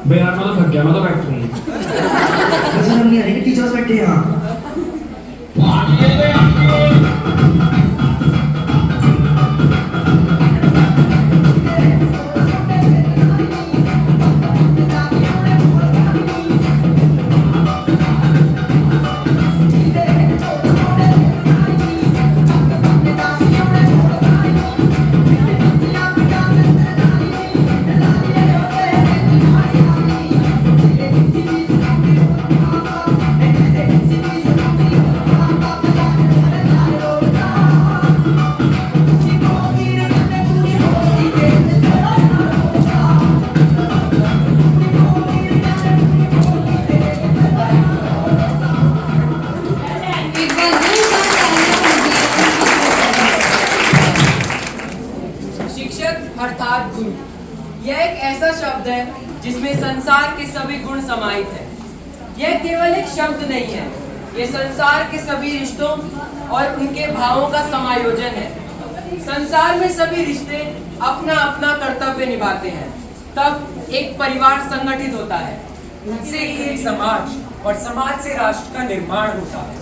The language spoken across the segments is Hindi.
बे यार मैं तो थक गया, मैं तो बैठ हूँ। वैसे हम नहीं आ रहे कि टीचर्स बैठे हैं यहाँ। अर्थात गुरु, यह एक ऐसा शब्द है जिसमें संसार के सभी गुण समाहित है। यह केवल एक शब्द नहीं है, ये संसार के सभी रिश्तों और उनके भावों का समायोजन है। संसार में सभी रिश्ते अपना अपना कर्तव्य निभाते हैं, तब एक परिवार संगठित होता है, उनसे ही एक समाज और समाज से राष्ट्र का निर्माण होता है।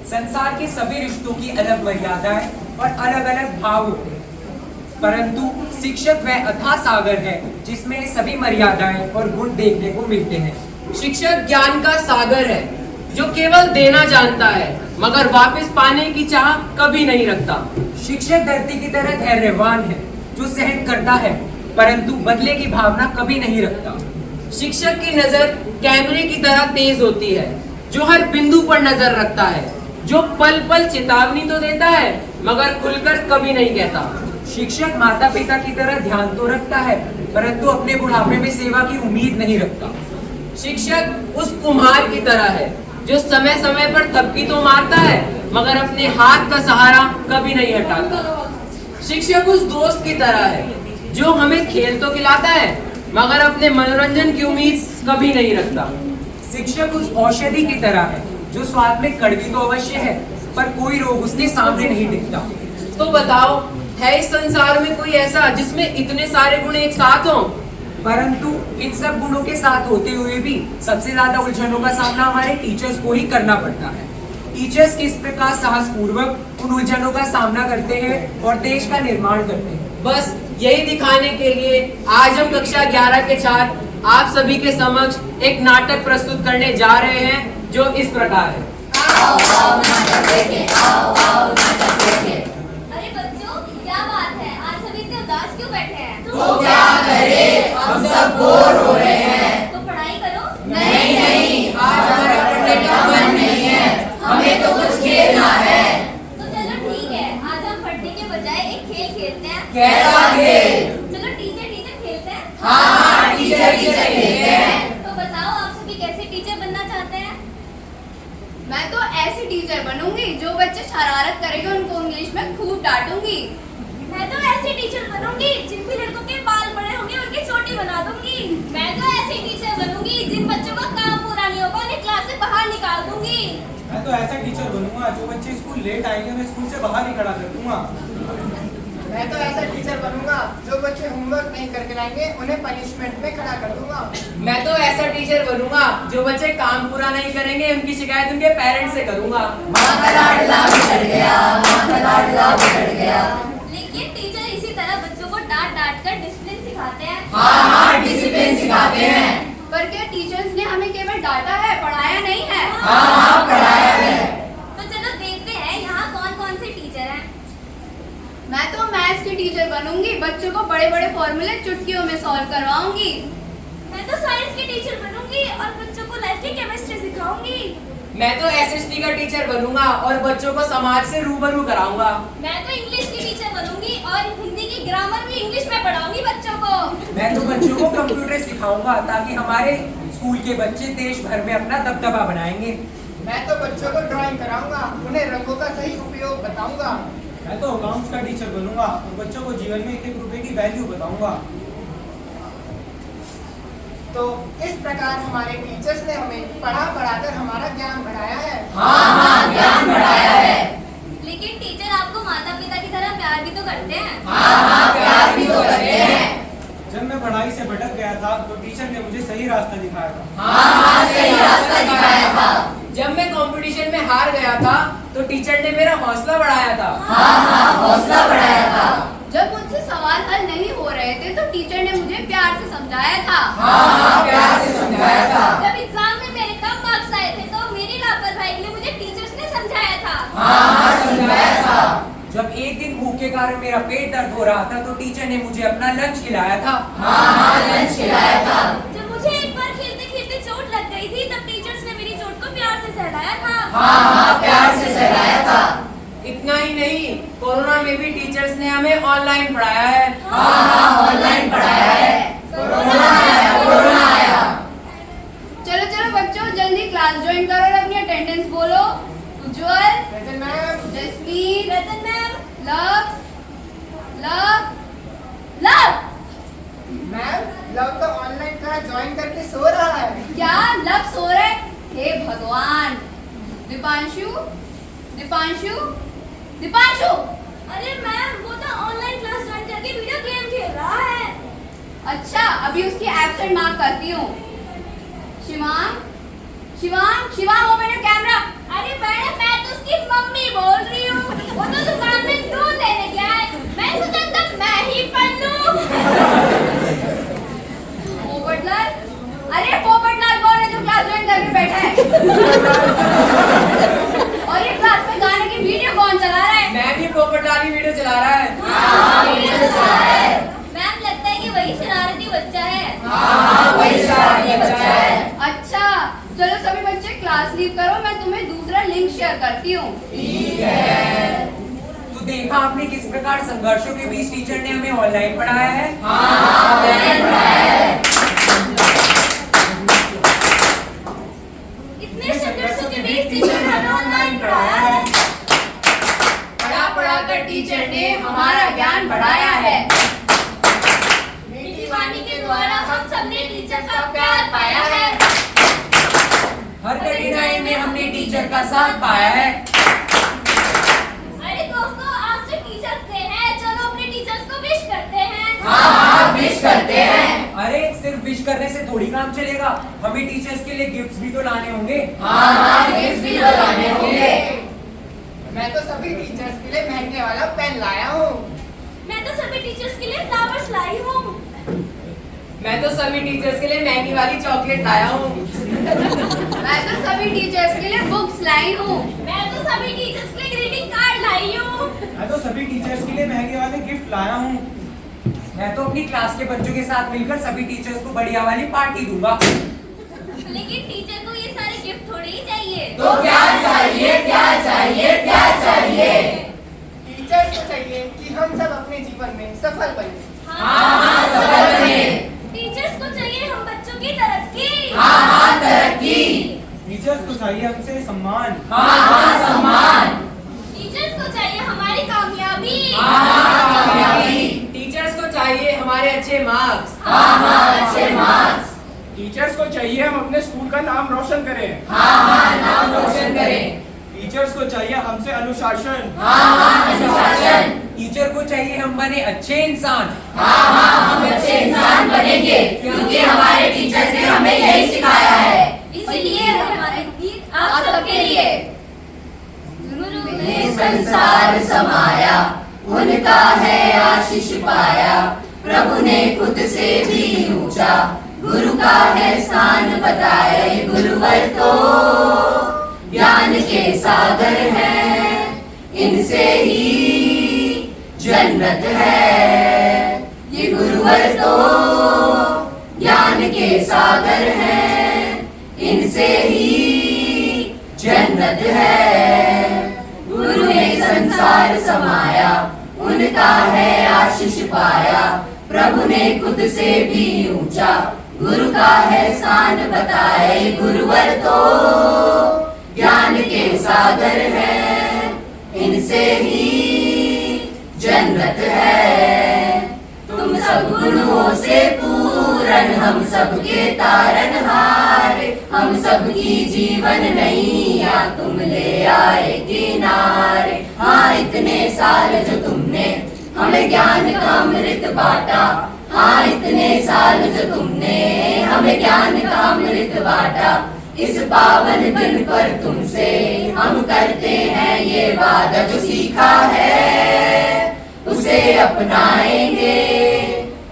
संसार के सभी रिश्तों की अलग मर्यादाएं और अलग अलग भाव होते हैं, परंतु शिक्षक वह अथाह सागर है जिसमें सभी मर्यादाएं और गुण देखने को मिलते हैं। शिक्षक ज्ञान का सागर है जो केवल देना जानता है मगर वापस पाने की चाह कभी नहीं रखता। शिक्षक धरती की तरह धैर्यवान है जो सहन करता है परंतु बदले की भावना कभी नहीं रखता। शिक्षक की नजर कैमरे की तरह तेज होती है जो हर बिंदु पर नजर रखता है, जो पल पल चेतावनी तो देता है मगर खुलकर कभी नहीं कहता। शिक्षक माता पिता की तरह ध्यान तो रखता है परंतु अपने बुढ़ापे में सेवा की उम्मीद नहीं रखता। शिक्षक उस कुम्हार की तरह है जो समय समय पर थपकी तो मारता है मगर अपने हाथ का सहारा कभी नहीं हटाता। शिक्षक उस दोस्त की तरह है जो हमें खेल तो खिलाता है मगर अपने मनोरंजन की उम्मीद कभी नहीं रखता। शिक्षक उस औषधि की तरह है जो स्वाद में कड़वी तो अवश्य है पर कोई रोग उसके सामने नहीं दिखता। तो बताओ, है इस संसार में कोई ऐसा जिसमें इतने सारे गुण एक साथ हों? परंतु इन सब गुणों के साथ होते हुए भी सबसे ज्यादा उलझनों का सामना हमारे टीचर्स को ही करना पड़ता है। टीचर्स किस प्रकार साहस पूर्वक उन उलझनों का सामना करते हैं और देश का निर्माण करते हैं। बस यही दिखाने के लिए आज हम कक्षा 11 के छात्र आप सभी के समक्ष एक नाटक प्रस्तुत करने जा रहे हैं जो इस प्रकार है। आओ आओ नाटक देखें, आओ आओ नाटक देखें। अरे बच्चों, क्या बात है, आज सभी इतने उदास क्यों बैठे हैं? तो क्या करें, हम सब बोर हो रहे हैं। तो पढ़ाई करो। नहीं नहीं, आज हमारा पढ़ने का मन नहीं है, हमें तो कुछ खेलना है। तो चलो ठीक है, आज हम पढ़ने के बजाय एक खेल खेलते हैं। कैसा खेल? चलो टीचर टीचर खेलते हैं। हाँ, टीचर टीचर खेलते हैं। तो बताओ, आप सभी कैसे टीचर बनना चाहते हैं? मैं तो ऐसी टीचर बनूंगी जो बच्चे शरारत करेंगे उनको इंग्लिश में खूब डांटूंगी। मैं तो ऐसी टीचर बनूंगी जिन भी लड़कों के बाल बड़े होंगे उनकी चोटी बना दूंगी। मैं तो ऐसी टीचर बनूंगी जिन बच्चों का काम पूरा नहीं होगा उन्हें क्लास से बाहर निकाल दूंगी। मैं तो ऐसा टीचर बनूंगा जो बच्चे स्कूल लेट आएंगे उन्हें स्कूल से बाहर ही खड़ा कर दूंगा। मैं तो ऐसा टीचर बनूंगा जो बच्चे होमवर्क नहीं करके लाएंगे उन्हें पनिशमेंट में खड़ा कर दूंगा। मैं तो ऐसा टीचर बनूंगा जो बच्चे काम पूरा नहीं करेंगे उनकी शिकायत उनके पेरेंट्स से करूंगा। माँ का लाडला बिगड़ गया, माँ का लाडला बिगड़ गया। लेकिन टीचर इसी तरह बच्चों को डांट डांट कर डिसिप्लिन सिखाते हैं। हाँ हाँ, डिसिप्लिन सिखाते हैं। पर क्या टीचर्स ने हमें केवल डांटा है, पढ़ाया नहीं है? हाँ हाँ, पढ़ाया है। तो चलो देखते हैं यहाँ कौन कौन से टीचर हैं। मैं तो मैथ्स की टीचर बनूंगी, बच्चों को बड़े बड़े फॉर्मूले चुटकियों में सॉल्व करवाऊंगी। मैं तो साइंस की टीचर बनूंगी और बच्चों को लाइफ की केमिस्ट्री सिखाऊंगी। मैं तो एसएसटी का टीचर बनूंगा और बच्चों को समाज से रूबरू कराऊंगा। मैं तो इंग्लिश की टीचर बनूंगी और हिंदी की ग्रामर भी इंग्लिश में पढ़ाऊंगी बच्चों को। मैं तो बच्चों को कंप्यूटर सिखाऊंगा ताकि हमारे स्कूल के बच्चे देश भर में अपना दबदबा बनाएंगे। मैं तो बच्चों को ड्राइंग कराऊंगा, उन्हें रंगों का सही उपयोग बताऊंगा। मैं तो अकाउंट्स का टीचर बनूंगा और बच्चों को जीवन में 1-1 रुपए की वैल्यू बताऊंगा। तो इस प्रकार हमारे टीचर्स ने हमें पढ़ा पढ़ाकर हमारा ज्ञान बढ़ाया है। हाँ हाँ, ज्ञान बढ़ाया है। लेकिन टीचर आपको माता पिता की तरह प्यार भी तो करते हैं। हाँ हाँ, प्यार भी तो करते हैं। जब मैं पढ़ाई गहराई से भटक गया था तो टीचर ने मुझे सही रास्ता दिखाया था। हाँ सही रास्ता दिखाया था। जब मैं कंपटीशन में हार गया था तो टीचर ने मेरा हौसला बढ़ाया था। हाँ हौसला बढ़ाया था। जब मुझसे सवाल हल नहीं हो रहे थे तो टीचर ने मुझे प्यार से समझाया था। हाँ प्यार से समझाया था। जब एग्जाम में मेरे कम मार्क्स आए थे तो मेरी लापरवाही के लिए मुझे टीचर्स ने समझाया था। हाँ समझाया था। जब एक दिन भूख के कारण मेरा पेट दर्द हो रहा था तो टीचर ने मुझे अपना लंच खिलाया था। हाँ लंच खिलाया था। जब मुझे एक बार खेलते खेलते चोट लग गई थी तब टीचर्स ने मेरी चोट को प्यार से सहलाया था। हाँ प्यार से सहलाया था। इतना ही नहीं, कोरोना में भी टीचर्स ने हमें ऑनलाइन पढ़ाया है। हाँ ऑनलाइन पढ़ाया है। कोरोना आया। चलो चलो बच्चों जल्दी क्लास ज्वाइन करो और अपनी अटेंडेंस बोलो। Ujjwal, present ma'am. Jasmeen, present ma'am. Luv, Luv, Luv. Ma'am Luv तो ऑनलाइन क्लास ज्वाइन करके सो रहा है। क्या लव सो रहे? हे भगवान। दीपांशु, दीपांशु, दीपांशु। अरे मैम वो तो ऑनलाइन क्लास ज्वाइन करके वीडियो गेम खेल रहा है। अच्छा अभी उसकी एब्सेंट मार्क करती हूँ। Shivang, Shivang, Shivang open your camera. अरे मैडम मैं तो उसकी मम्मी बोल रही हूँ। वो तो दुकान में दूध लेने गया है। मैं सोचा तब मैं ही पढ़ लूँ। पोपटलाल, अरे पोपटलाल कौन है जो क्लास ज्वाइन करके बैठा है? और ये क्लास में गाने की वीडियो कौन चला रहा है? मैं भी पोपटलाल वीडियो चला रहा है। मैम लगता है कि वही शरारती बच्चा है। हाँ वही शरारती बच्चा है। अच्छा चलो सभी बच्चे क्लास लीव करो, मैं तुम्हें दूसरा लिंक शेयर करती हूँ। ठीक है। तो देखा आपने किस प्रकार संघर्षों के बीच टीचर ने हमें ऑनलाइन पढ़ाया है। हाँ ऑनलाइन पढ़ाया है। इतने संघर्षों के बीच टीचर ने हमें ऑनलाइन पढ़ाया है। पढ़ा पढ़ा कर टीचर ने हमारा ज्ञान बढ़ाया है। मीठी वाणी के द्वारा हम सबने टीचर का प्यार पाया है। हर कठिनाई में हमने टीचर का साथ पाया है। अरे दोस्तों आज से टीचर्स डे है, चलो अपने टीचर्स को विश करते हैं। हाँ विश करते हैं। अरे सिर्फ विश करने से थोड़ी काम चलेगा, हमें टीचर्स के लिए गिफ्ट्स भी तो लाने होंगे। हाँ गिफ्ट भी तो लाने होंगे। मैं तो सभी टीचर्स के लिए महंगे वाला पेन लाया हूँ। मैं तो सभी टीचर्स के लिए फ्लावर्स लाई हूँ। मैं तो सभी टीचर्स के लिए महंगी वाली चॉकलेट लाया हूँ। मैं तो सभी टीचर्स के लिए बुक्स लाई हूँ। मैं तो सभी टीचर्स के लिए ग्रीटिंग कार्ड लाई हूँ। मैं तो सभी टीचर्स के लिए महंगे वाले गिफ्ट लाया हूँ। मैं तो अपनी क्लास के बच्चों के साथ मिलकर सभी टीचर्स को बढ़िया वाली पार्टी दूंगा। लेकिन टीचर को ये सारे गिफ्ट थोड़े ही चाहिए। तो क्या चाहिए क्या चाहिए क्या चाहिए? टीचर्स को चाहिए कि हम सब अपने जीवन में सफल बने। हाँ सफल बने। टीचर्स को चाहिए हम बच्चों की तरक्की। हाँ तरक्की। टीचर्स को चाहिए हमसे सम्मान। हाँ सम्मान। टीचर्स को चाहिए हमारी कामयाबी। हाँ कामयाबी। टीचर्स को चाहिए हमारे अच्छे मार्क्स। हाँ अच्छे मार्क्स। टीचर्स को चाहिए हम अपने स्कूल का नाम रोशन करें। हाँ नाम रोशन करें। टीचर्स को चाहिए हमसे अनुशासन। हाँ अनुशासन। टीचर को चाहिए हम बने अच्छे इंसान। हाँ हम अच्छे इंसान बनेंगे क्योंकि हमारे टीचर्स ने हमें यही सिखाया है। इसलिए हमारे गीत आप सबके लिए। गुरु ने संसार समाया, उनका है आशीष पाया, प्रभु ने खुद से भी ऊंचा गुरु का है स्थान बताया। गुरुवर तो ज्ञान के सागर हैं, इनसे ही जन्नत है। ये गुरुवर तो ज्ञान के सागर हैं, इनसे ही जन्नत है। गुरु ने संसार समाया, उनका है आशीष पाया, प्रभु ने खुद से भी ऊंचा गुरु का है स्थान बताए। गुरुवर तो ज्ञान के सागर हैं, इनसे ही जन्नत है। तुम सब गुरुओं से पूरन, हम सबके तारनहार, हम सबकी जीवन नैया तुम ले आए किनारे। हाँ इतने साल जो तुमने हमें ज्ञान का अमृत बांटा, हाँ इतने साल जो तुमने हमें ज्ञान का अमृत बांटा, इस पावन दिन पर तुमसे हम करते हैं ये वादा, जो सीखा है उसे अपनाएंगे,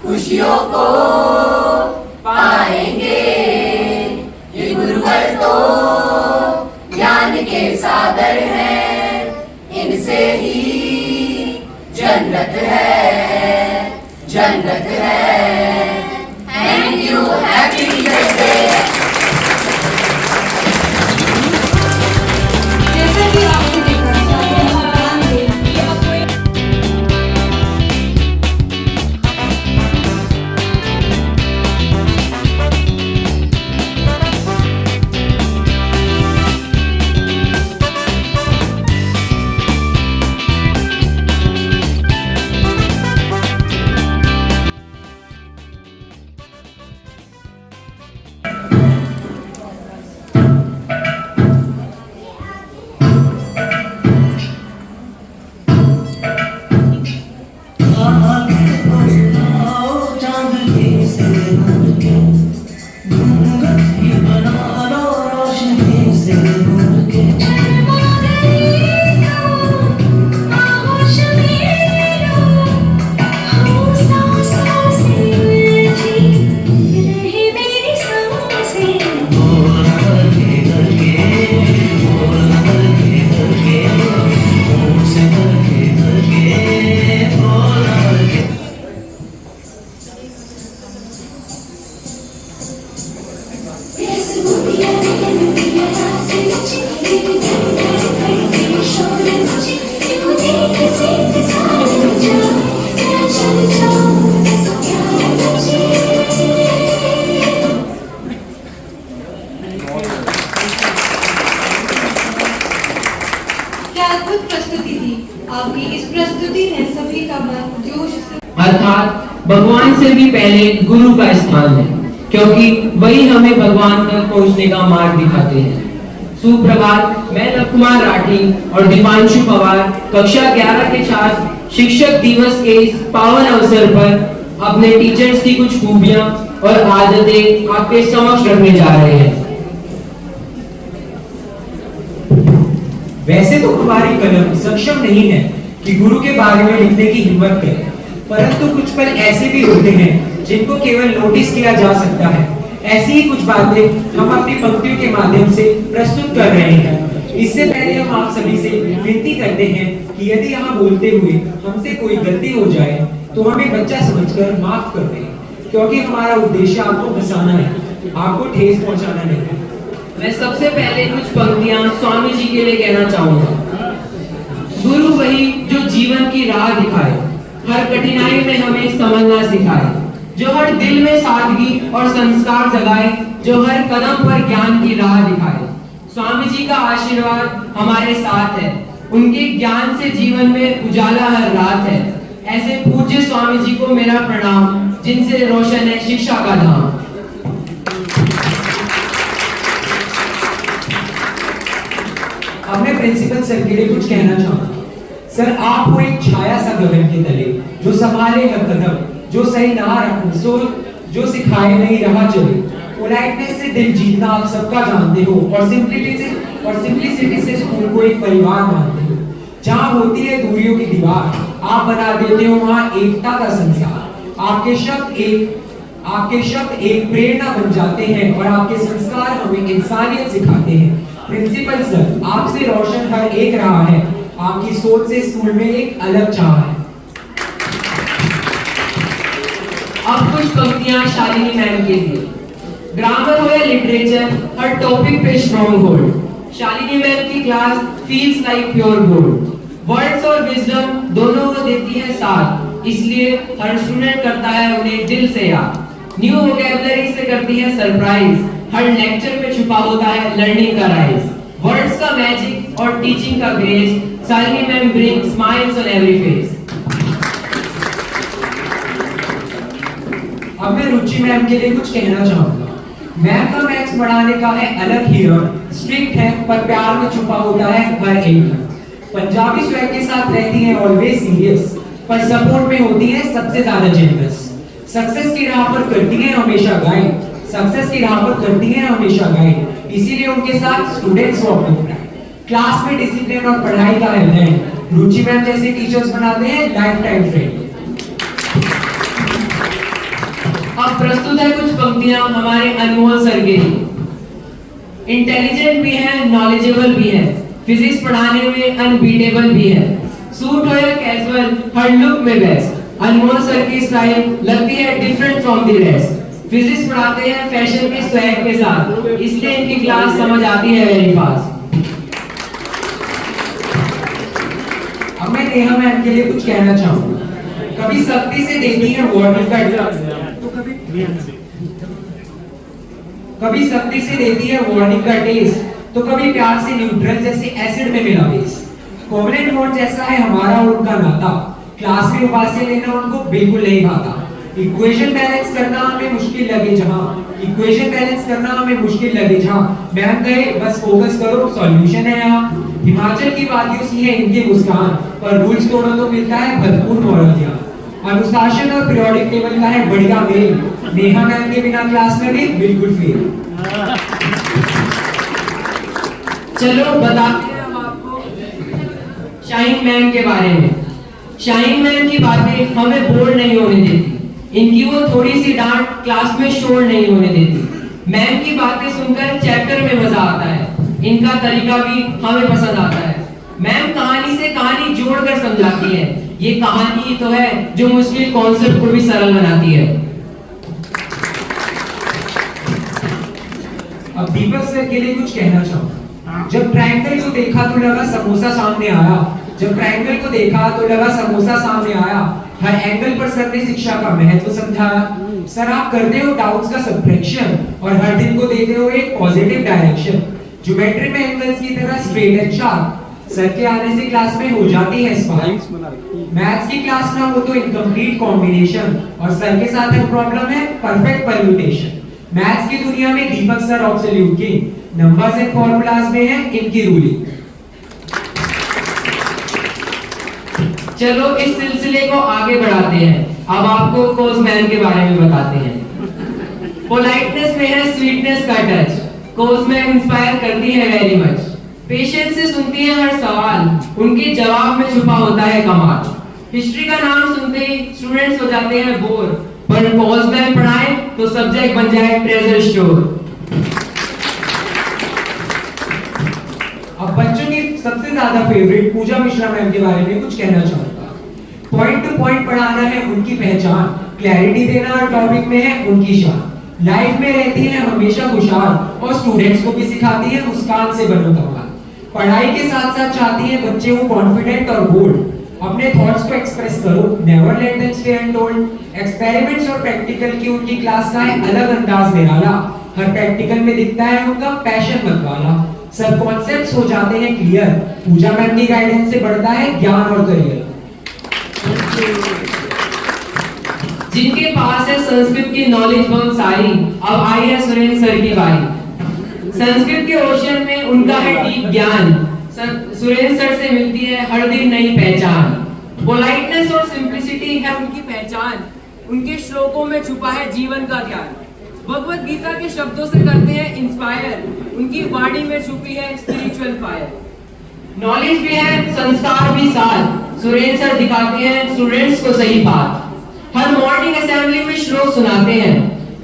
खुशियों को पाएंगे। ये गुरुवर तो ज्ञान के सागर हैं, इनसे ही जन्नत है, जन्नत है। Thank you, happy teachers day. जैसा कि आपने देखा ध्यान दें कि आपको अर्थात भगवान से भी पहले गुरु का स्थान है, क्योंकि वही हमें भगवान तक पहुंचने का मार्ग दिखाते हैं। सुप्रभात, मैं नव कुमार राठी और दीपांशु पवार कक्षा 11 के छात्र शिक्षक दिवस के इस पावन अवसर पर अपने टीचर्स की कुछ खूबियां और आदतें आपके समक्ष रखने जा रहे हैं। वैसे तो हमारी कलम सक्षम नहीं है कि गुरु के बारे में लिखने की हिम्मत करे, परंतु कुछ पल ऐसे भी होते हैं जिनको केवल नोटिस किया जा सकता है। ऐसी ही कुछ बातें हम अपनी पंक्तियों के माध्यम से प्रस्तुत कर रहे हैं। इससे पहले हम आप सभी से विनती करते हैं कि यदि यहाँ बोलते हुए हमसे कोई गलती हो जाए तो हमें बच्चा समझकर माफ कर दें, क्योंकि हमारा उद्देश्य आपको हंसाना है, आपको ठेस पहुंचाना नहीं। मैं सबसे पहले कुछ पंक्तियां स्वामी जी के लिए कहना चाहूंगा। गुरु वही जो जीवन की राह दिखाए, हर कठिनाई में हमें समझना सिखाए, जो हर दिल में सादगी और संस्कार जगाए, जो हर कदम पर ज्ञान की राह दिखाए। स्वामी जी का आशीर्वाद हमारे साथ है, उनके ज्ञान से जीवन में उजाला हर रात है। ऐसे पूज्य स्वामी जी को मेरा प्रणाम, जिनसे रोशन है शिक्षा का धाम। अब मैं प्रिंसिपल सर के लिए कुछ कहना चाहूंगा। सर, आपको एक छाया सा गगन के तले, जो संभाले हर कदम, जो सही ना रखो सो, जो सिखाए नहीं रहा चले। पोलाइटनेस से दिल जीतना आप सबका जानते हो, और सिंप्लिसिटी से स्कूल को एक परिवार मानते हो। जहाँ होती है दूरियों की दीवार, आप बना देते हो वहाँ एकता का संसार। आपके शब्द एक प्रेरणा बन जाते हैं, और आपके संस्कार हमें इंसानियत सिखाते हैं। प्रिंसिपल सर, आपसे रोशन हर एक रहा है, आपकी सोच से स्कूल में एक अलग चाह है। अब कुछ पंक्तियां शालिनी मैम के लिए। ग्रामर हो या लिटरेचर, हर टॉपिक पे स्ट्रॉन्ग होल्ड। शालिनी मैम की class feels like pure gold. Words और विजडम दोनों को देती है साथ, इसलिए हर स्टूडेंट करता है उन्हें दिल से याद। न्यू वोकैबुलरी से करती है सरप्राइज, हर लेक्चर में छुपा होता है लर्निंग का राइज। वर्ड्स का मैजिक और टीचिंग का grace, Shalini ma'am bring smiles on every face. अब मैं रुचि मैम के लिए कुछ कहना चाहूंगा। मैम का मैथ्स पढ़ाने का है अलग ही रंग, स्ट्रिक्ट है पर प्यार में छुपा होता है हर एक। पंजाबी स्वैग के साथ रहती है ऑलवेज सीरियस, पर सपोर्ट में होती है सबसे ज्यादा जेनरस। सक्सेस की राह पर करती हैं हमेशा गाइड, सक्सेस की राह पर करती हैं हमेशा गाइड, इसीलिए उनके साथ students walk with pride. Class में डिसिप्लिन और पढ़ाई का है ब्लेंड, रुचि मैम जैसे टीचर्स बनाते हैं लाइफ टाइम फ्रेंड। अब प्रस्तुत है कुछ पंक्तियां हमारे अनमोल सर के लिए। इंटेलिजेंट भी है, नॉलेजेबल भी है, फिजिक्स पढ़ाने में अनबीटेबल भी है, सूट हो या कैजुअल हर लुक में बेस्ट, अनमोल सर की स्टाइल लगती है different from the rest, physics पढ़ाते हैं फैशन के स्वैग के साथ, इसलिए इनकी क्लास समझ आती है वेरी फास्ट। अब मैं नेहा मैम के लिए कुछ कहना चाहूंगा। कभी सख्ती से देती है वार्निंग का कभी सख्ती से देती है वार्निंग का टेस्ट, तो कभी प्यार से न्यूट्रल जैसे एसिड में मिला बेस। कोवलेंट बॉन्ड जैसा है हमारा और उनका नाता, क्लास में उपास्य लेना उनको बिल्कुल नहीं भाता। इक्वेशन बैलेंस करना हमें मुश्किल लगे जहां, इक्वेशन बैलेंस करना हमें मुश्किल लगे जहां, मैम कहे बस फोकस करो सॉल्यूशन है यहाँ। हिमाचल की वादियों सी है इनकी मुस्कान, पर रूल्स तोड़ो तो मिलता है भरपूर मॉरल ज्ञान। अनुशासन और पीरियोडिक टेबल का है बढ़िया मेल, नेहा मैम के बिना क्लास में भी बिल्कुल फेल। चलो बताते हैं हम आपको शाहीन मैम के बारे में। शाहीन मैम की बातें हमें बोर नहीं होने देती, इनकी वो थोड़ी सी डांट क्लास में शोर नहीं होने देती। मैम की बातें सुनकर चैप्टर में मजा आता है, इनका तरीका भी हमें पसंद आता है। मैम कहानी से कहानी जोड़कर समझाती है, ये कहानी तो है जो मुश्किल कॉन्सेप्ट को भी सरल बनाती है। अब दीपक सर के लिए कुछ कहना चाहूंगा। जब ट्रायंगल को देखा तो लगा समोसा सामने आया, जब ट्रायंगल को देखा तो लगा समोसा सामने आया, हर एंगल पर सर ने शिक्षा का महत्व समझाया। सर आप करते हो डाउट्स का सब्ट्रैक्शन और हर दिन को देते हो एक पॉजिटिव डायरेक्शन। ज्योमेट्री में एंगल्स की तरह स्ट्रेट एंड शार्प, सर के आने से क्लास में हो जाती है स्पार्क। मैथ्स की क्लास ना हो तो इनकम्प्लीट कॉम्बिनेशन, और सर के साथ एक प्रॉब्लम है परफेक्ट परम्यूटेशन। मैथ्स की दुनिया में Deepak sir absolute king, numbers and formulas में है इनकी रूलिंग। चलो इस सिलसिले को आगे बढ़ाते हैं, अब आपको कोजमैन के बारे में बताते हैं। पोलाइटनेस में है स्वीटनेस का टच, कोजमैन इंस्पायर करती है वेरी मच। पेशेंस से सुनती है हर सवाल, उनके जवाब में छुपा होता है कमाल। हिस्ट्री का नाम सुनते ही स्टूडेंट्स हो जाते हैं बोर, पर कोजमैन पढ़ाए तो सब्जेक्ट बन जाए ट्रेजर स्टोर। अब बच्चों की सबसे ज्यादा फेवरेट पूजा मिश्रा मैम के बारे में कुछ कहना चाहूंगा। पॉइंट टू पॉइंट पढ़ाना है उनकी पहचान, क्लैरिटी देना हर टॉपिक में है उनकी शान। लाइफ में रहती है हमेशा खुशहाल और स्टूडेंट्स को भी सिखाती है मुस्कान से बनो कमाल। पढ़ाई के साथ साथ चाहती है बच्चे वो कॉन्फिडेंट और बोल्ड, अपने थॉट्स को एक्सप्रेस करो, never let them stay untold. Experiments और प्रैक्टिकल की उनकी क्लास का है अलग अंदाज निराला, हर प्रैक्टिकल में दिखता है उनका पैशन मतवाला। सब कॉन्सेप्ट्स हो जाते हैं क्लियर, पूजा मैम की गाइडेंस से बढ़ता है ज्ञान और करियर। जिनके पास है संस्कृत की नॉलेज बहुत सारी, अब आई है सुरेंद्र सर की बारी। संस्कृत के ओशन में उनका है डीप ज्ञान, सुरेंद्र सर से मिलती है हर दिन नई पहचान। पोलाइटनेस और सिंप्लिसिटी है उनकी पहचान, उनके श्लोकों में छुपा है जीवन का ज्ञान। भगवत गीता के शब्दों से करते हैं इंस्पायर, उनकी वाणी में छुपी है स्पिरिचुअल फायर। नॉलेज भी है संस्कार भी साथ, सुरेंद्र सर दिखाते हैं स्टूडेंट्स को सही बात। हर मॉर्निंग असेंबली में श्लोक सुनाते हैं,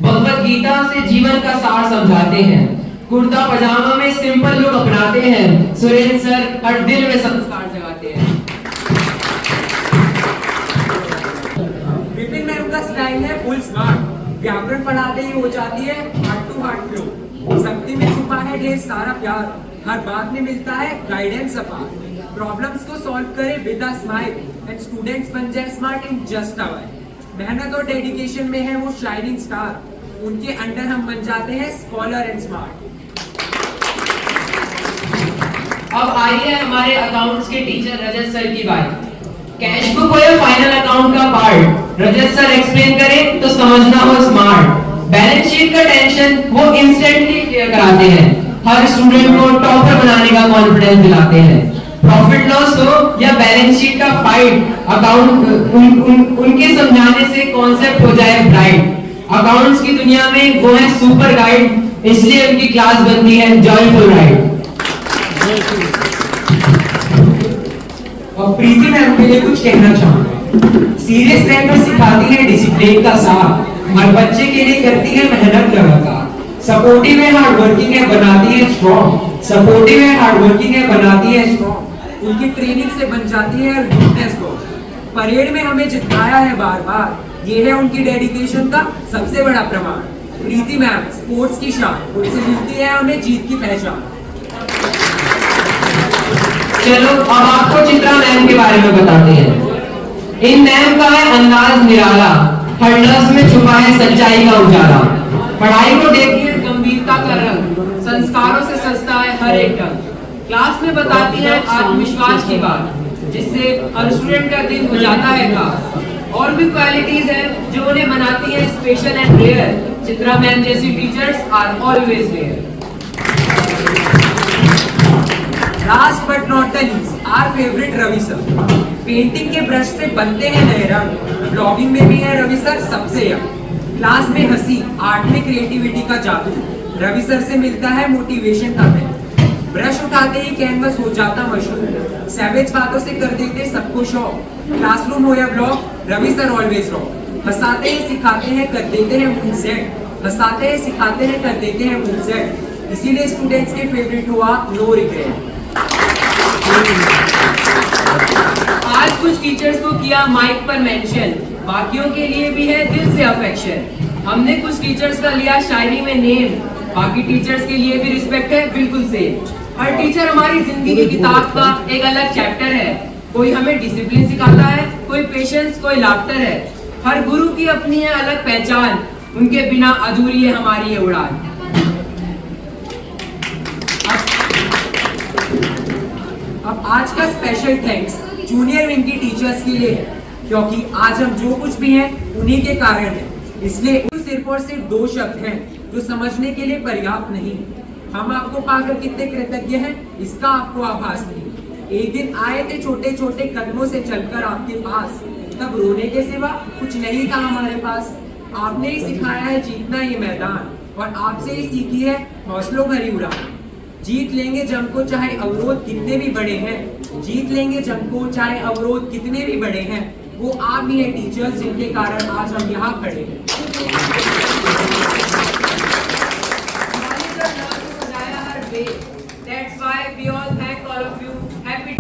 भगवत गीता से जीवन का सार समझाते हैं। कुर्ता पजामा में सिंपल लुक अपनाते हैं, सुरेंद्र सर हर दिल में संस्कार जगाते हैं। विपिन मैम का स्टाइल है फुल स्मार्ट, व्याकरण पढ़ाते ही हो जाती है हार्ट टू हार्ट फ्लो। शक्ति में छुपा है ढेर सारा प्यार, हर बात में मिलता है गाइडेंस अपार। प्रॉब्लम्स को सॉल्व करे with a smile and students बन जाए स्मार्ट इन जस्ट अ वे। मेहनत और डेडिकेशन में है वो शाइनिंग स्टार, उनके अंडर हम बन जाते हैं स्कॉलर एंड स्मार्ट। अब आई है हमारे अकाउंट्स के टीचर रजत सर की बारी। कैश बुक हो या फाइनल अकाउंट का पार्ट, रजत सर एक्सप्लेन करें तो समझना हो स्मार्ट। बैलेंस शीट का टेंशन वो इंस्टेंटली क्लियर कराते हैं, हर स्टूडेंट को टॉपर बनाने का कॉन्फिडेंस दिलाते हैं। प्रॉफिट लॉस हो या बैलेंस शीट का फाइट, अकाउंट उनके समझाने से कॉन्सेप्ट हो जाए ब्राइट। अकाउंट्स की दुनिया में वो है सुपर गाइड, इसलिए उनकी क्लास बनती है जॉयफुल राइड। और प्रीति मैम के लिए कुछ कहना चाहूंगा। सीरियस रहकर सिखाती है डिसिप्लिन का साथ, हर बच्चे के लिए करती है मेहनत लगातार। सपोर्टिव है, हार्ड वर्किंग है, बनाती है स्ट्रॉन्ग। सपोर्टिव है, हार्ड वर्किंग है, बनाती है स्ट्रॉन्ग। उनकी ट्रेनिंग से बन जाती है फिटनेस को। परेड में हमें जिताया है बार बार, ये है उनकी डेडिकेशन का सबसे बड़ा प्रमाण। प्रीति मैम स्पोर्ट्स की शान, उनसे मिलती है हमें जीत की पहचान। चलो अब आपको चित्रा मैम के बारे में बताते हैं। इन मैम का है अंदाज निराला, हर लफ्ज में छुपा है सच्चाई का उजाला। पढ़ाई को देखिए गंभीरता का रंग, संस्कारों से सजता है हर एक ढंग। क्लास में बताती है आत्मविश्वास की बात, जिससे हर स्टूडेंट का दिन हो जाता है खास। और भी क्वालिटीज है जो उन्हें बनाती है special and rare. Chitra ma'am जैसी teachers are always there. Last but not the least, our favourite Ravi sir. Painting के ब्रश से बनते हैं नए रंग, ब्लॉगिंग में भी है रवि सर सबसे यंग। क्लास में हंसी, आर्ट में क्रिएटिविटी का जादू, रवि सर से मिलता है मोटिवेशन का दिन। ब्रश उठाते ही कैनवस हो जाता मशहूर, सैवेज बातों से कर देते सबको शौक। क्लासरूम हो या blog, Ravi sir always rock. हंसाते हैं सिखाते हैं कर देते हैं मूड सेट, हंसाते हैं सिखाते हैं कर देते हैं मूड सेट। इसीलिए स्टूडेंट्स के फेवरेट हुआ नो रिग्रेट। आज कुछ टीचर्स को किया माइक पर मेंशन, बाकियों के लिए भी है दिल से अफेक्शन। हमने कुछ टीचर्स का लिया शायरी में नेम, बाकी टीचर्स के लिए भी रिस्पेक्ट है बिल्कुल सेम। हर टीचर हमारी जिंदगी की किताब का एक अलग चैप्टर है। कोई हमें डिसिप्लिन सिखाता है, कोई पेशेंस, कोई लाफ्टर है। हर गुरु की अपनी है अलग पहचान, उनके बिना अधूरी है हमारी ये उड़ान। अब आज का स्पेशल थैंक्स जूनियर विंग की टीचर्स के लिए है, क्योंकि आज हम जो कुछ भी हैं उन्हीं के कारण है। इसलिए सिर्फ और सिर्फ 2 शब्द हैं जो समझने के लिए पर्याप्त नहीं। हम आपको पाकर कितने कृतज्ञ हैं इसका आपको आभास नहीं। एक दिन आए थे छोटे छोटे कदमों से चलकर आपके पास, तब रोने के सिवा कुछ नहीं था हमारे पास। आपने ही सिखाया है जीतना ये मैदान, और आपसे ही सीखी है हौसलों भरी उड़ान। जीत लेंगे जंग को चाहे अवरोध कितने भी बड़े हैं, जीत लेंगे जंग को चाहे अवरोध कितने भी बड़े हैं। वो आप ही हैं टीचर्स जिनके कारण आज हम यहाँ खड़े हैं। That's why we all thank all of you. Happy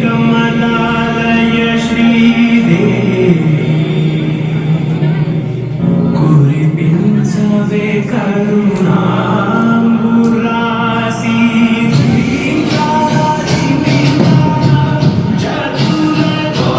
Kamalalaya Sridevi कुरिपिंचवे करुणांबुरासी श्रीकारिणी चतुरतो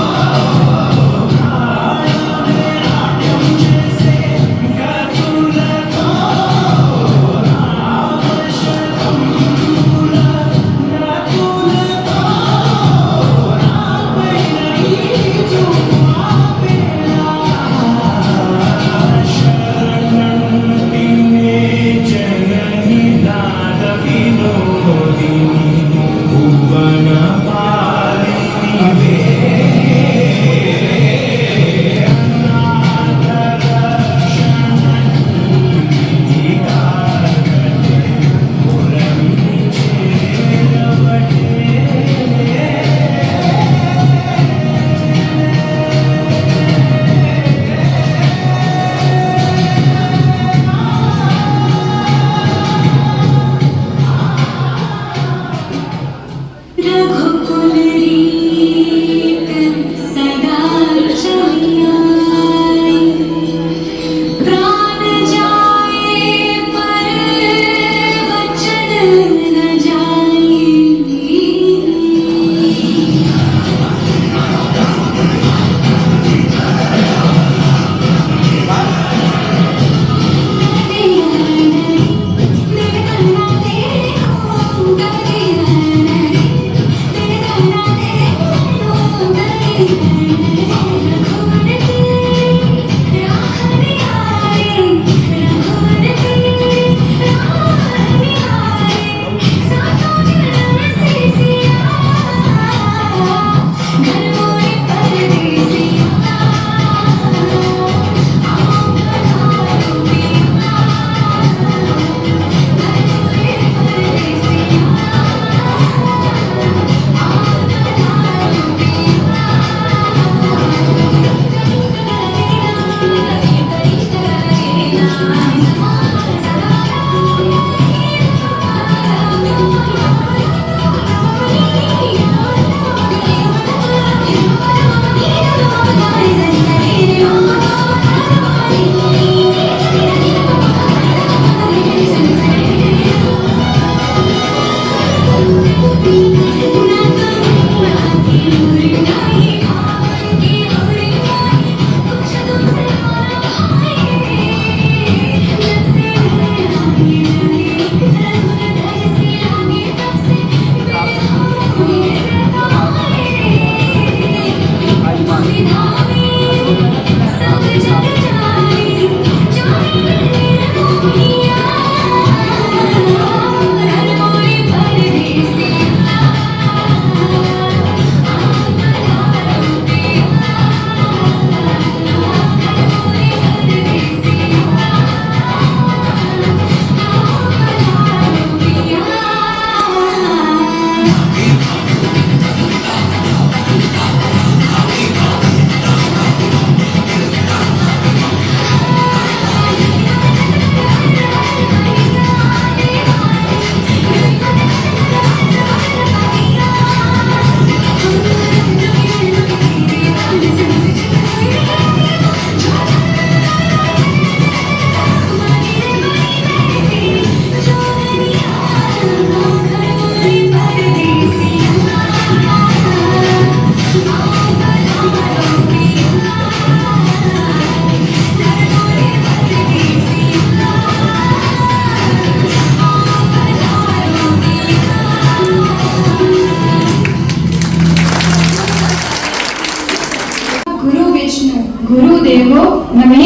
गुरुदेवो नमः।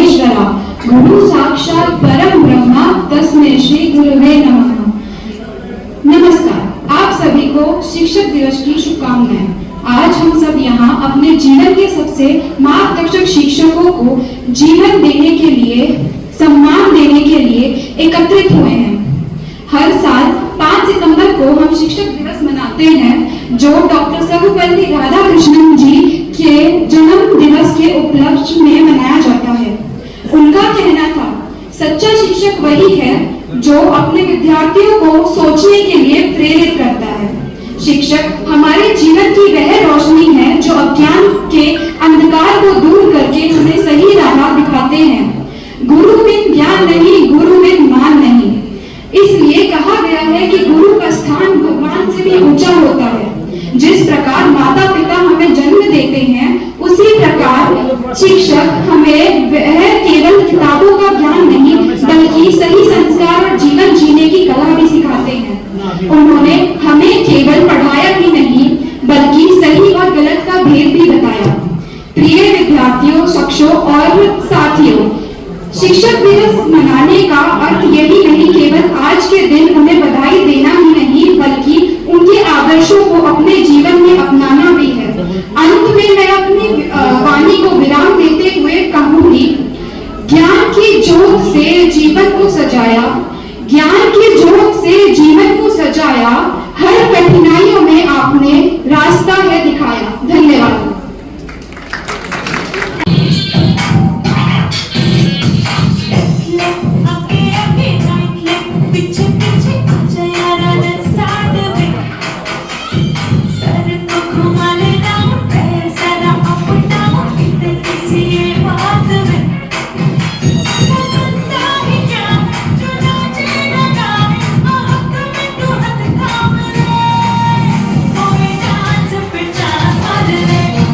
गुरु साक्षात परम ब्रह्मा तस्मै श्री गुरुवे नमः। नमस्कार, आप सभी को शिक्षक दिवस की शुभकामनाएं। आज हम सब यहाँ अपने जीवन के सबसे मार्गदर्शक शिक्षकों को जीवन देने के लिए, सम्मान देने के लिए एकत्रित हुए हैं। हर साल 5 सितंबर को हम शिक्षक दिवस मनाते हैं, जो डॉक्टर सर्वपल्ली राधाकृष्णन जी के जन्म दिवस के उपलक्ष्य में मनाया जाता है। उनका कहना था, सच्चा शिक्षक वही है जो अपने विद्यार्थियों को सोचने के लिए प्रेरित करता है। शिक्षक हमारे जीवन की वह रोशनी है जो अज्ञान के अंधकार को दूर करके हमें सही राह दिखाते हैं। गुरु बिन ज्ञान नहीं, गुरु बिन मान नहीं। इसलिए कहा गया है कि गुरु का स्थान भगवान से भी ऊंचा होता है। जिस प्रकार माता पिता हमें जन्म देते हैं, उसी प्रकार शिक्षक हमें वह केवल किताबों का ज्ञान नहीं, बल्कि सही संस्कार और जीवन जीने की कला भी सिखाते हैं। उन्होंने हमें केवल पढ़ाया ही नहीं, बल्कि सही और गलत का भेद भी बताया। प्रिय विद्यार्थियों, शिक्षकों और साथियों, शिक्षक दिवस मनाने का अर्थ यही नहीं केवल आज के दिन उन्हें बधाई देना ही नहीं, बल्कि उनके आदर्शों को अपने जीवन में अपनाना भी है। अंत में मैं अपनी वाणी को विराम देते हुए कहूंगी, ज्ञान की ज्योत से जीवन को सजाया, ज्ञान की ज्योत से जीवन को सजाया, हर कठिनाइयों में आपने रास्ता है दिखाया। धन्यवाद। Thank you.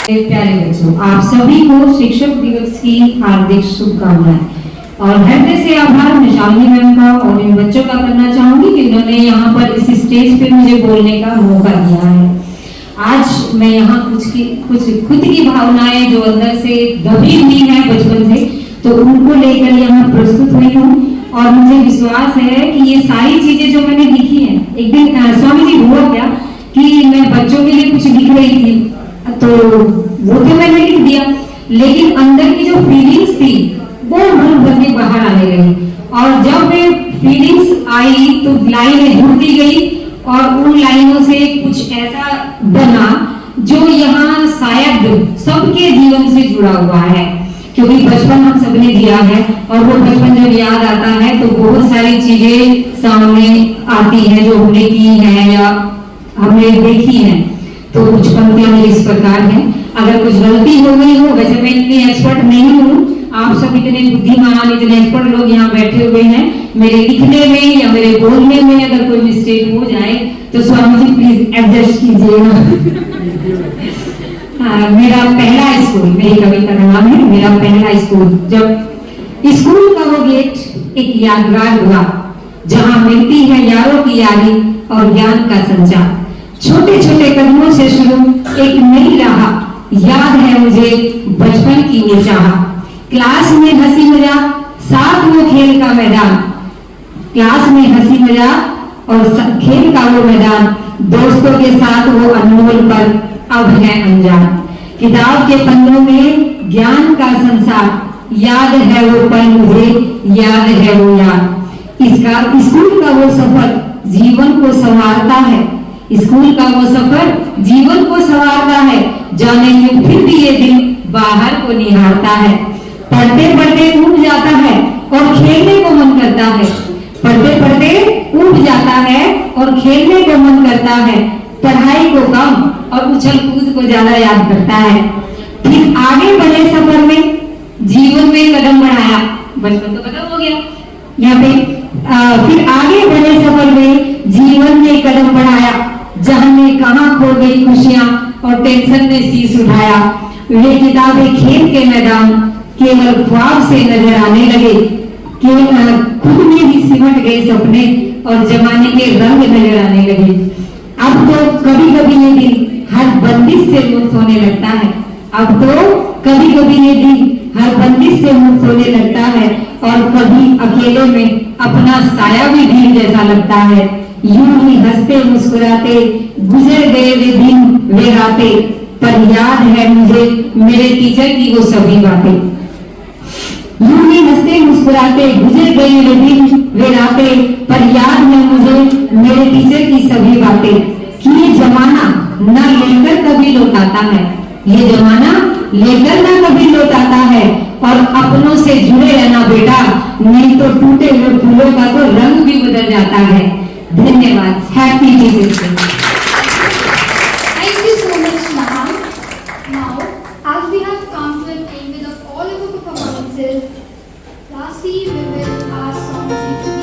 प्यारे बच्चों, आप सभी को शिक्षक दिवस की हार्दिक शुभकामनाएं और हृदय से आभार मैं शालिनी मैम का और इन बच्चों का करना चाहूंगी कि इन्होंने यहाँ पर इस स्टेज पे मुझे बोलने का मौका दिया है। आज मैं यहाँ कुछ खुद की भावनाएं जो अंदर से दबी हुई है बचपन से, तो उनको लेकर यहाँ प्रस्तुत हुई हूँ और मुझे विश्वास है कि ये सारी चीजें जो मैंने लिखी है, एक दिन स्वामी जी हुआ क्या कि मैं बच्चों के लिए कुछ लिख रही थी, तो वो तो मैंने लिख दिया, लेकिन अंदर की जो फीलिंग्स थी वो भर भर के बाहर आने लगी और जब वे फीलिंग्स आई तो लाइनें जुड़ती गई और उन लाइनों से कुछ ऐसा बना जो यहाँ शायद सबके जीवन से जुड़ा हुआ है, क्योंकि बचपन हम सबने जिया है और वो बचपन जब याद आता है तो बहुत सारी चीजें सामने आती हैं जो हमने की है या हमने देखी है। तो कुछ पंक्तियां मेरी इस प्रकार हैं, अगर कुछ गलती हो गई हो, वैसे मैं इतनी एक्सपर्ट नहीं हूँ, आप सब इतने बुद्धिमान इतने एक्सपर्ट लोग यहाँ बैठे हुए हैं, मेरे लिखने में या मेरे बोलने में अगर कोई मिस्टेक हो जाए तो स्वामी जी प्लीज एडजस्ट कीजिएगा। मेरा पहला स्कूल, मेरी कविता का नाम है मेरा पहला स्कूल। जब स्कूल का वो गेट एक यादगार हुआ जहाँ मिलती है यारों की यारी और ज्ञान का संचार, छोटे छोटे कदमों से शुरू एक नई राह, याद है मुझे बचपन की वो चाह, क्लास में हंसी मजाक साथ वो खेल का मैदान, क्लास में हंसी मजाक और खेल का वो मैदान, दोस्तों के साथ वो अनमोल पल अब है अनजान, किताब के पन्नों में ज्ञान का संसार, याद है वो पल मुझे याद है वो याद, इसका स्कूल का वो सफर जीवन को संवारता है, स्कूल का वो सफर जीवन को संवारता है, जाने ये फिर भी ये दिल बाहर को निहारता है, पढ़ते पढ़ते ऊब जाता है और खेलने को मन करता है, पढ़ते पढ़ते ऊब जाता है और खेलने को मन करता है, पढ़ाई को कम और उछल कूद को ज्यादा याद करता है, फिर आगे बढ़े सफर में जीवन में कदम बढ़ाया, बचपन तो खत्म हो गया यहाँ पे, फिर आगे बढ़े सफर में जीवन में कदम बढ़ाया, जहां में कहां खो गई खुशियां और टेंशन ने शीश उठाया, वे किताबें खेल के मैदान केवल ख्वाब से नजर आने लगे, खुद में ही सिमट गए सपने और जमाने के रंग नजर आने लगे, अब तो कभी कभी ये दिल हर बंदिश से मुक्त होने लगता है, अब तो कभी कभी ये दिल हर बंदिश से मुक्त होने लगता है और कभी अकेले में अपना साया भी भीड़ जैसा लगता है, यूं ही हंसते मुस्कुराते गुजर गए वे दिन वे रातें, पर याद है मुझे मेरे टीचर की वो सभी बातें, यूं ही हंसते मुस्कुराते गुजर गए वे दिन वे रातें, पर याद है मुझे मेरे टीचर की सभी बातें, कि ये जमाना न लेकर कभी लौटाता है, ये जमाना लेकर ना कभी लौटाता है और अपनों से जुड़े रहना बेटा, नहीं तो टूटे हुए फूलों का तो रंग भी बदल जाता है। धन्यवाद। Happy teachers day. Thank you so much, ma'am. Now, as we have come to an end with all of our performances, lastly we will ask Swamiji to